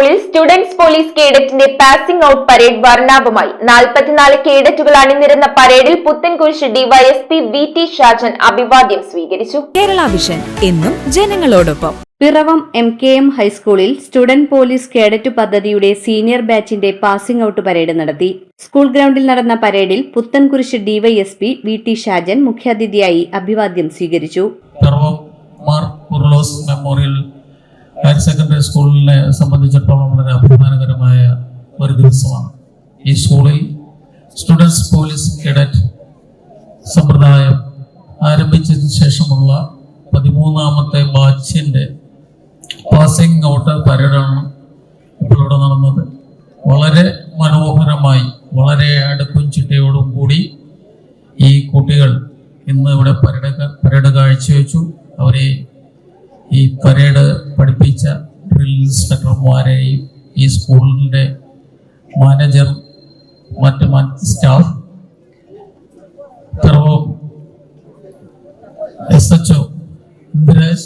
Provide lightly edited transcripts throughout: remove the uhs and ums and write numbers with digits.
ഹൈസ്കൂളിൽ students police കേഡറ്റിന്റെ passing out parade വർണ്ണാഭമായി. 44 കേഡറ്റുകൾ അണിനിരന്ന പരേഡിൽ പുത്തൻകുരിശ് ഡിവൈഎസ്പി വി.ടി. ഷാജൻ അഭിവാദ്യം സ്വീകരിച്ചു. കേരള വിഷൻ എന്നും ജനങ്ങളോടൊപ്പം. പിറവം എം.കെ.എം. ഹൈസ്കൂളിൽ സ്റ്റുഡന്റ് പോലീസ് കേഡറ്റ് പദ്ധതിയുടെ സീനിയർ ബാച്ചിന്റെ പാസിംഗ് ഔട്ട് പരേഡ് നടത്തി. സ്കൂൾ ഗ്രൗണ്ടിൽ നടന്ന പരേഡിൽ പുത്തൻകുരിശ് ഡിവൈഎസ്പി വി.ടി. ഷാജൻ മുഖ്യാതിഥിയായി അഭിവാദ്യം സ്വീകരിച്ചു. ഹയർ സെക്കൻഡറി സ്കൂളിനെ സംബന്ധിച്ചിടത്തോളം വളരെ അഭിമാനകരമായ ഒരു ദിവസമാണ്. ഈ സ്കൂളിൽ സ്റ്റുഡൻസ് പോലീസ് കേഡറ്റ് സമ്പ്രദായം ആരംഭിച്ചതിന് ശേഷമുള്ള 13ാമത്തെ ബാച്ചിൻ്റെ പാസിംഗ് ഔട്ട് പരേഡാണ് ഇപ്പോൾ ഇവിടെ നടന്നത്. വളരെ മനോഹരമായി, വളരെ അടുക്കും ചിട്ടയോടും കൂടി ഈ കുട്ടികൾ ഇന്ന് ഇവിടെ പരേഡ് കാഴ്ചവെച്ചു. അവരെ ഈ പരേഡ് പഠിപ്പിച്ച ഡ്രിൽ ഇൻസ്പെക്ടർമാരെയും ഈ സ്കൂളിൻ്റെ മാനേജർ, മറ്റ് സ്റ്റാഫ്, പിറവം SHO ഇന്ദ്രാജ്,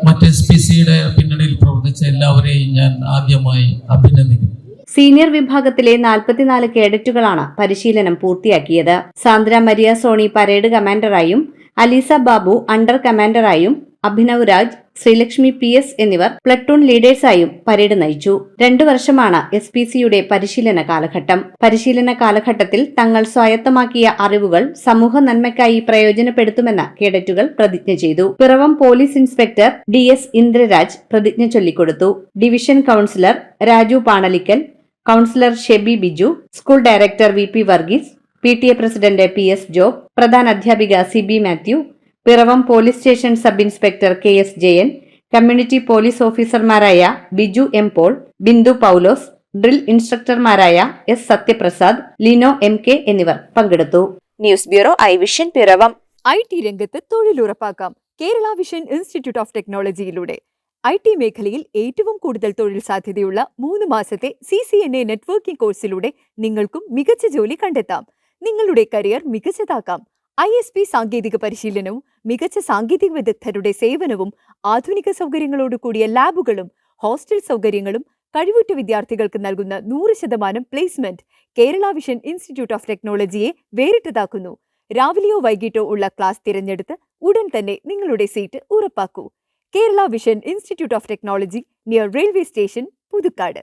മറ്റ് SPCയുടെ പിന്നണിയിൽ പ്രവർത്തിച്ച എല്ലാവരെയും ഞാൻ ആദ്യമായി അഭിനന്ദിക്കുന്നു. സീനിയർ വിഭാഗത്തിലെ 44 കേഡറ്റുകളാണ് പരിശീലനം പൂർത്തിയാക്കിയത്. സാന്ദ്ര മരിയ സോണി പരേഡ് കമാൻഡറായും, അലീസ ബാബു അണ്ടർ കമാൻഡറായും, അഭിനവ് രാജ്, ശ്രീലക്ഷ്മി PS എന്നിവർ പ്ലട്ടൂൺ ലീഡേഴ്സായും പരേഡ് നയിച്ചു. 2 വർഷമാണ് SPCയുടെ പരിശീലന കാലഘട്ടം. പരിശീലന കാലഘട്ടത്തിൽ തങ്ങൾ സ്വായത്തമാക്കിയ അറിവുകൾ സമൂഹ നന്മയ്ക്കായി പ്രയോജനപ്പെടുത്തുമെന്ന് കേഡറ്റുകൾ പ്രതിജ്ഞ ചെയ്തു. Piravom police inspector DS Indraraj പ്രതിജ്ഞ ചൊല്ലിക്കൊടുത്തു. Division councillor Raju Panalickal, councillor Shebi Biju, school director VP Varghese, PTA president PS Job, പ്രധാന അധ്യാപിക CB Mathew, Piravom police station sub inspector KS Jayan, community police ഓഫീസർമാരായ ബിജു M പോൾ, ബിന്ദു പൗലോസ്, ഡ്രിൽ ഇൻസ്ട്രക്ടർമാരായ S സത്യപ്രസാദ്, ലിനോ MK എന്നിവർ പങ്കെടുത്തു. News bureau I vision Piravom. IT രംഗത്ത് തൊഴിലുറപ്പാക്കാം കേരള വിഷൻ ഇൻസ്റ്റിറ്റ്യൂട്ട് ഓഫ് ടെക്നോളജിയിലൂടെ. IT മേഖലയിൽ ഏറ്റവും കൂടുതൽ തൊഴിൽ സാധ്യതയുള്ള 3 മാസത്തെ CCNA നെറ്റ്വർക്കിംഗ് കോഴ്സിലൂടെ നിങ്ങൾക്കും മികച്ച ജോലി കണ്ടെത്താം. നിങ്ങളുടെ കരിയർ മികച്ചതാക്കാം. ISP സാങ്കേതിക പരിശീലനവും മികച്ച സാങ്കേതിക വിദഗ്ധരുടെ സേവനവും ആധുനിക സൗകര്യങ്ങളോടുകൂടിയ ലാബുകളും ഹോസ്റ്റൽ സൗകര്യങ്ങളും കഴിവുറ്റ വിദ്യാർത്ഥികൾക്ക് നൽകുന്ന 100% placement Kerala vision institute of ടെക്നോളജിയെ വേറിട്ടതാക്കുന്നു. രാവിലെയോ വൈകിട്ടോ ഉള്ള ക്ലാസ് തിരഞ്ഞെടുത്ത് ഉടൻ തന്നെ നിങ്ങളുടെ സീറ്റ് ഉറപ്പാക്കൂ. Kerala vision institute of technology, near railway station, Puthukkad.